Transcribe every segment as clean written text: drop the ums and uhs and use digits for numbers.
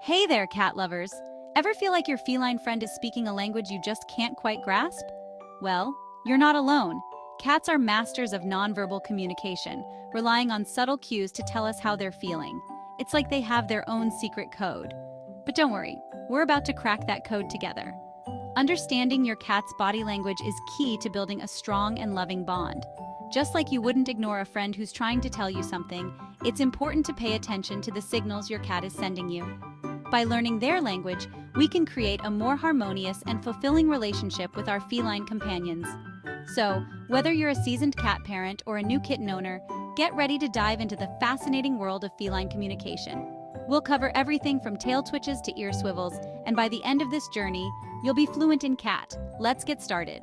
Hey there, cat lovers! Ever feel like your feline friend is speaking a language you just can't quite grasp? Well, you're not alone. Cats are masters of nonverbal communication, relying on subtle cues to tell us how they're feeling. It's like they have their own secret code. But don't worry, we're about to crack that code together. Understanding your cat's body language is key to building a strong and loving bond. Just like you wouldn't ignore a friend who's trying to tell you something, it's important to pay attention to the signals your cat is sending you. By learning their language, we can create a more harmonious and fulfilling relationship with our feline companions. So, whether you're a seasoned cat parent or a new kitten owner, get ready to dive into the fascinating world of feline communication. We'll cover everything from tail twitches to ear swivels, and by the end of this journey, you'll be fluent in cat. Let's get started.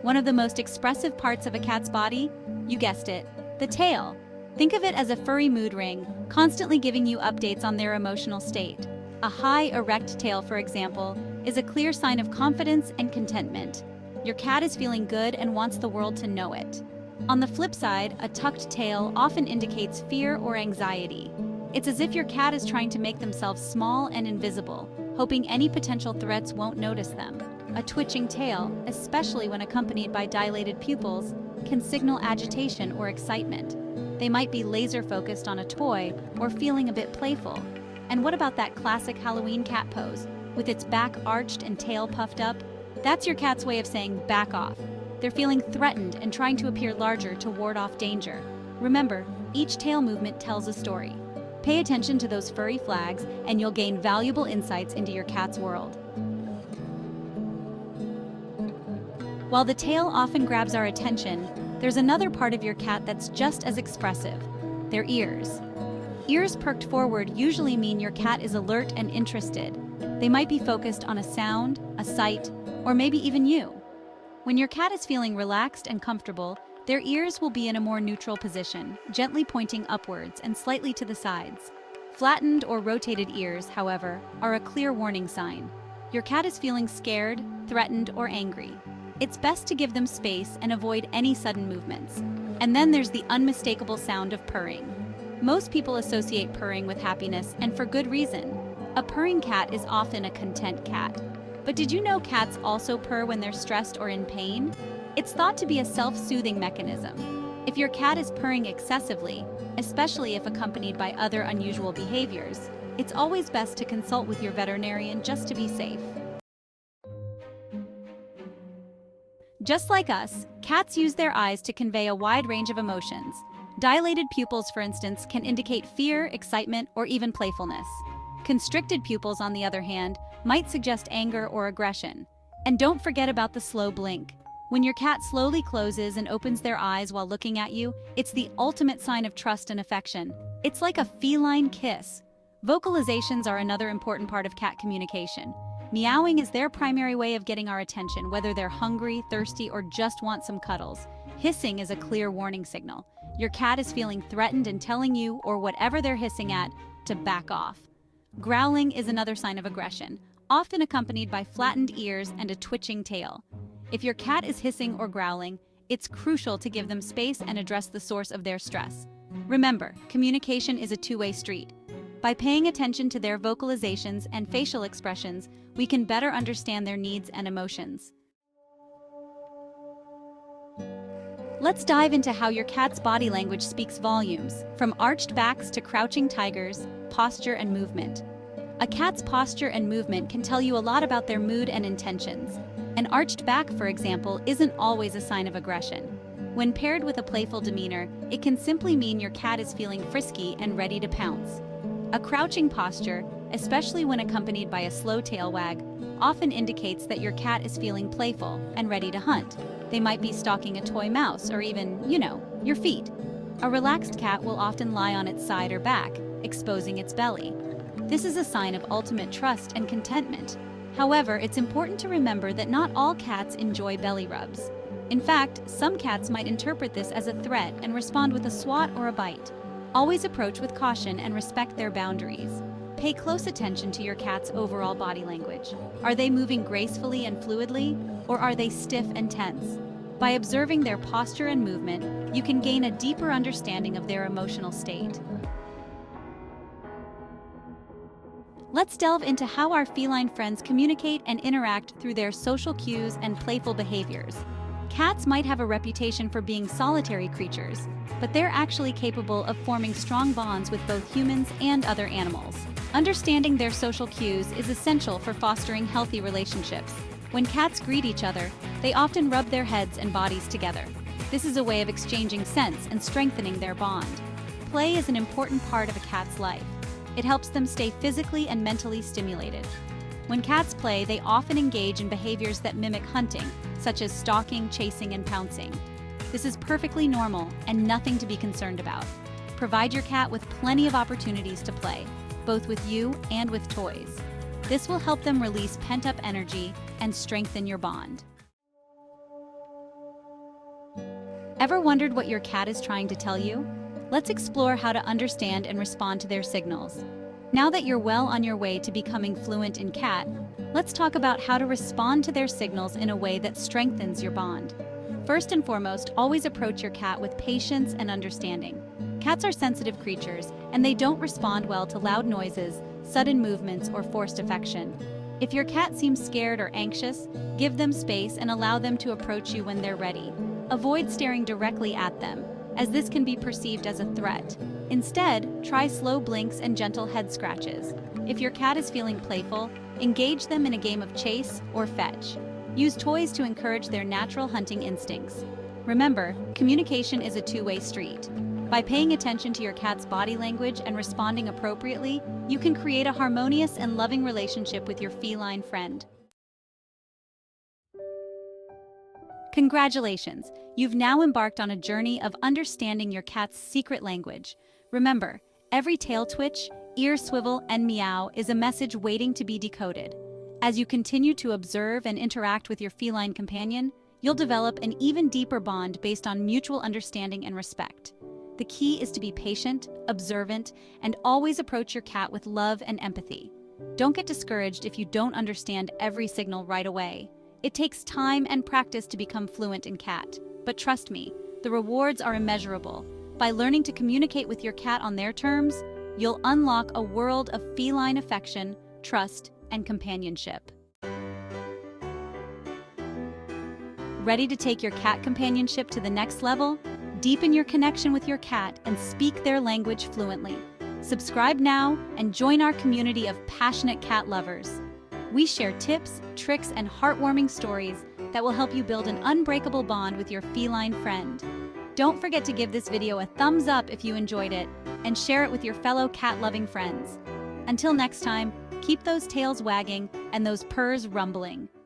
One of the most expressive parts of a cat's body? You guessed it, the tail. Think of it as a furry mood ring, constantly giving you updates on their emotional state. A high, erect tail, for example, is a clear sign of confidence and contentment. Your cat is feeling good and wants the world to know it. On the flip side, a tucked tail often indicates fear or anxiety. It's as if your cat is trying to make themselves small and invisible, hoping any potential threats won't notice them. A twitching tail, especially when accompanied by dilated pupils, can signal agitation or excitement. They might be laser-focused on a toy or feeling a bit playful. And what about that classic Halloween cat pose, with its back arched and tail puffed up? That's your cat's way of saying back off. They're feeling threatened and trying to appear larger to ward off danger. Remember, each tail movement tells a story. Pay attention to those furry flags and you'll gain valuable insights into your cat's world. While the tail often grabs our attention, there's another part of your cat that's just as expressive: their ears. Ears perked forward usually mean your cat is alert and interested. They might be focused on a sound, a sight, or maybe even you. When your cat is feeling relaxed and comfortable, their ears will be in a more neutral position, gently pointing upwards and slightly to the sides. Flattened or rotated ears, however, are a clear warning sign. Your cat is feeling scared, threatened, or angry. It's best to give them space and avoid any sudden movements. And then there's the unmistakable sound of purring. Most people associate purring with happiness, and for good reason. A purring cat is often a content cat. But did you know cats also purr when they're stressed or in pain? It's thought to be a self-soothing mechanism. If your cat is purring excessively, especially if accompanied by other unusual behaviors, it's always best to consult with your veterinarian just to be safe. Just like us, cats use their eyes to convey a wide range of emotions. Dilated pupils, for instance, can indicate fear, excitement, or even playfulness. Constricted pupils, on the other hand, might suggest anger or aggression. And don't forget about the slow blink. When your cat slowly closes and opens their eyes while looking at you, it's the ultimate sign of trust and affection. It's like a feline kiss. Vocalizations are another important part of cat communication. Meowing is their primary way of getting our attention, whether they're hungry, thirsty, or just want some cuddles. Hissing is a clear warning signal. Your cat is feeling threatened and telling you, or whatever they're hissing at, to back off. Growling is another sign of aggression, often accompanied by flattened ears and a twitching tail. If your cat is hissing or growling, it's crucial to give them space and address the source of their stress. Remember, communication is a two-way street. By paying attention to their vocalizations and facial expressions, we can better understand their needs and emotions. Let's dive into how your cat's body language speaks volumes, from arched backs to crouching tigers, posture and movement. A cat's posture and movement can tell you a lot about their mood and intentions. An arched back, for example, isn't always a sign of aggression. When paired with a playful demeanor, it can simply mean your cat is feeling frisky and ready to pounce. A crouching posture, especially when accompanied by a slow tail wag, often indicates that your cat is feeling playful and ready to hunt. They might be stalking a toy mouse or even, your feet. A relaxed cat will often lie on its side or back, exposing its belly. This is a sign of ultimate trust and contentment. However, it's important to remember that not all cats enjoy belly rubs. In fact, some cats might interpret this as a threat and respond with a swat or a bite. Always approach with caution and respect their boundaries. Pay close attention to your cat's overall body language. Are they moving gracefully and fluidly, or are they stiff and tense? By observing their posture and movement, you can gain a deeper understanding of their emotional state. Let's delve into how our feline friends communicate and interact through their social cues and playful behaviors. Cats might have a reputation for being solitary creatures, but they're actually capable of forming strong bonds with both humans and other animals. Understanding their social cues is essential for fostering healthy relationships. When cats greet each other, they often rub their heads and bodies together. This is a way of exchanging scents and strengthening their bond. Play is an important part of a cat's life. It helps them stay physically and mentally stimulated. When cats play, they often engage in behaviors that mimic hunting, such as stalking, chasing, and pouncing. This is perfectly normal and nothing to be concerned about. Provide your cat with plenty of opportunities to play, both with you and with toys. This will help them release pent-up energy and strengthen your bond. Ever wondered what your cat is trying to tell you? Let's explore how to understand and respond to their signals. Now that you're well on your way to becoming fluent in cat, let's talk about how to respond to their signals in a way that strengthens your bond. First and foremost, always approach your cat with patience and understanding. Cats are sensitive creatures, and they don't respond well to loud noises, sudden movements, or forced affection. If your cat seems scared or anxious, give them space and allow them to approach you when they're ready. Avoid staring directly at them, as this can be perceived as a threat. Instead, try slow blinks and gentle head scratches. If your cat is feeling playful, engage them in a game of chase or fetch. Use toys to encourage their natural hunting instincts. Remember, communication is a two-way street. By paying attention to your cat's body language and responding appropriately, you can create a harmonious and loving relationship with your feline friend. Congratulations! You've now embarked on a journey of understanding your cat's secret language. Remember, every tail twitch, ear swivel, and meow is a message waiting to be decoded. As you continue to observe and interact with your feline companion, you'll develop an even deeper bond based on mutual understanding and respect. The key is to be patient, observant, and always approach your cat with love and empathy. Don't get discouraged if you don't understand every signal right away. It takes time and practice to become fluent in cat, but trust me, the rewards are immeasurable. By learning to communicate with your cat on their terms, you'll unlock a world of feline affection, trust, and companionship. Ready to take your cat companionship to the next level? Deepen your connection with your cat and speak their language fluently. Subscribe now and join our community of passionate cat lovers. We share tips, tricks, and heartwarming stories that will help you build an unbreakable bond with your feline friend. Don't forget to give this video a thumbs up if you enjoyed it, and share it with your fellow cat-loving friends. Until next time, keep those tails wagging and those purrs rumbling.